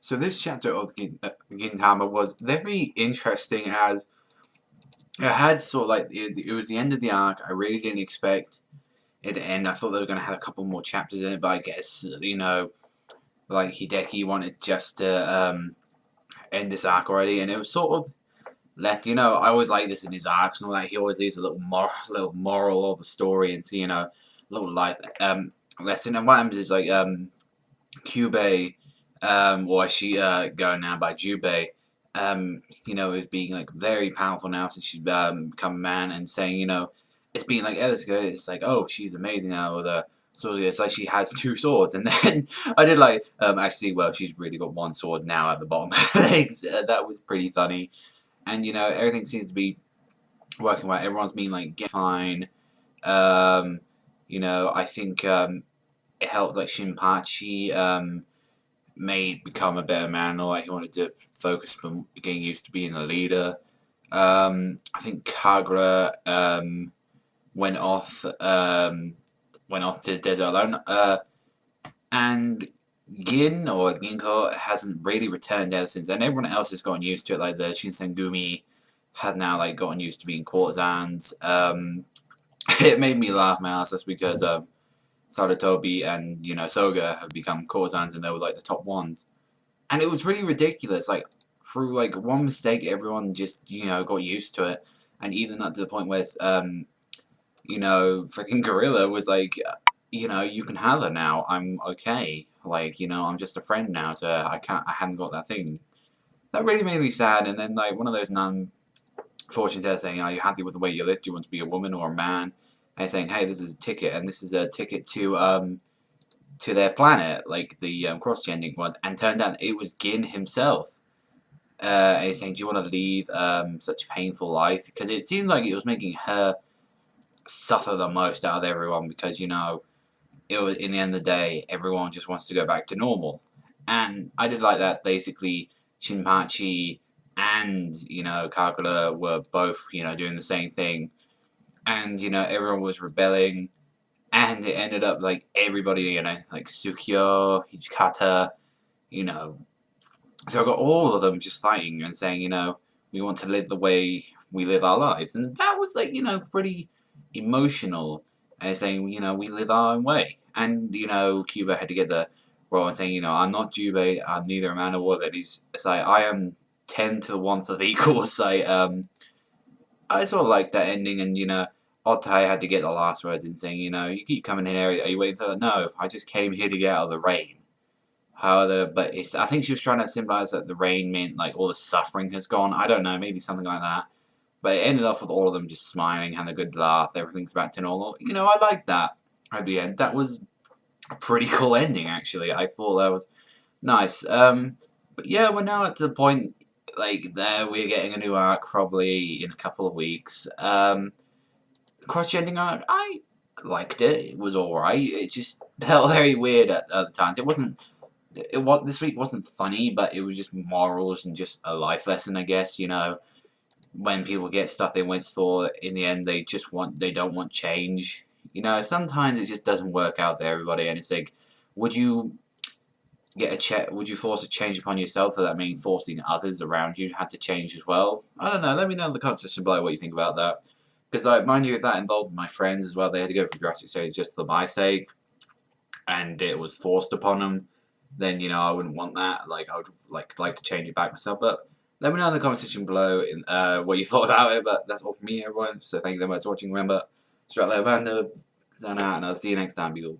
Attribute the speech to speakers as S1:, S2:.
S1: So this chapter of Gintama was very interesting as it had sort of like it was the end of the arc. I really didn't expect it to end. I thought they were going to have a couple more chapters in it, but I guess like Hideki wanted just to end this arc already, and it was sort of left. I always like this in his arcs and all that. He always leaves a little moral of the story and a little life lesson. And what happens is like Kyubei, or is she going now by Jubei, is being like very powerful now since she's become a man, and saying, it's being like Eliska, it's like, oh, she's amazing now with her swords. It's like she has two swords, and then I did like, actually, well, she's really got one sword now at the bottom of her legs. That was pretty funny, and everything seems to be working well. Everyone's been like fine. I think it helped like Shinpachi may become a better man, or like he wanted to focus on getting used to being a leader. I think Kagura went off to the desert alone, and Ginko hasn't really returned ever since, and everyone else has gotten used to it. Like the Shinsengumi had now like gotten used to being courtesans. It made me laugh my ass. That's because Sarutobi and Soga have become courtesans, and they were like the top ones, and it was really ridiculous. Like through like one mistake, everyone just got used to it, and even up to the point where freaking Gorilla was like, you can have her now. I'm okay. Like I'm just a friend now. I haven't got that thing. That really made me sad. And then like one of those non-fortune tellers saying, "Are you happy with the way you live? Do you want to be a woman or a man?" And saying, "Hey, this is a ticket, and this is a ticket to their planet, like the cross-gendered ones." And turned out it was Gin himself. And he's saying, "Do you want to lead such a painful life?" Because it seemed like it was making her suffer the most out of everyone. Because it was, in the end of the day, everyone just wants to go back to normal. And I did like that. Basically, Shinpachi and Kagura were both doing the same thing. And, everyone was rebelling, and it ended up, like, everybody, like Tsukio, Hijikata, so I got all of them just fighting and saying, we want to live the way we live our lives. And that was, like, pretty emotional, and saying, we live our own way. And, Cuba had to get the role and saying, I'm not Jubei, I'm neither a man or woman. It's like, I am 10 to the 1th of equal. It's like, I sort of like that ending, and Otai had to get the last words in saying, you keep coming in here, are you waiting for that? No, I just came here to get out of the rain. But I think she was trying to symbolize that the rain meant like all the suffering has gone. I don't know, maybe something like that. But it ended off with all of them just smiling, having a good laugh, everything's back to normal. I liked that at the end. That was a pretty cool ending, actually. I thought that was nice. But yeah, we're now at the point, like, there we're getting a new arc probably in a couple of weeks. Cross-gendered arc, I liked it. It was alright. It just felt very weird at other times. This week wasn't funny, but it was just morals and just a life lesson, I guess. When people get stuff they once thought, in the end they don't want change. Sometimes it just doesn't work out for everybody, and it's like, would you force a change upon yourself, or that mean forcing others around you had to change as well? I don't know. Let me know in the comment section below what you think about that. Because, like, mind you, that involved my friends as well. They had to go for Jurassic Stage just for my sake, and it was forced upon them. Then, I wouldn't want that. Like, I would like to change it back myself. But let me know in the comment section below what you thought about it. But that's all from me, everyone. So thank you very much for watching. Remember, Savagezweipanda, sign out, and I'll see you next time, people.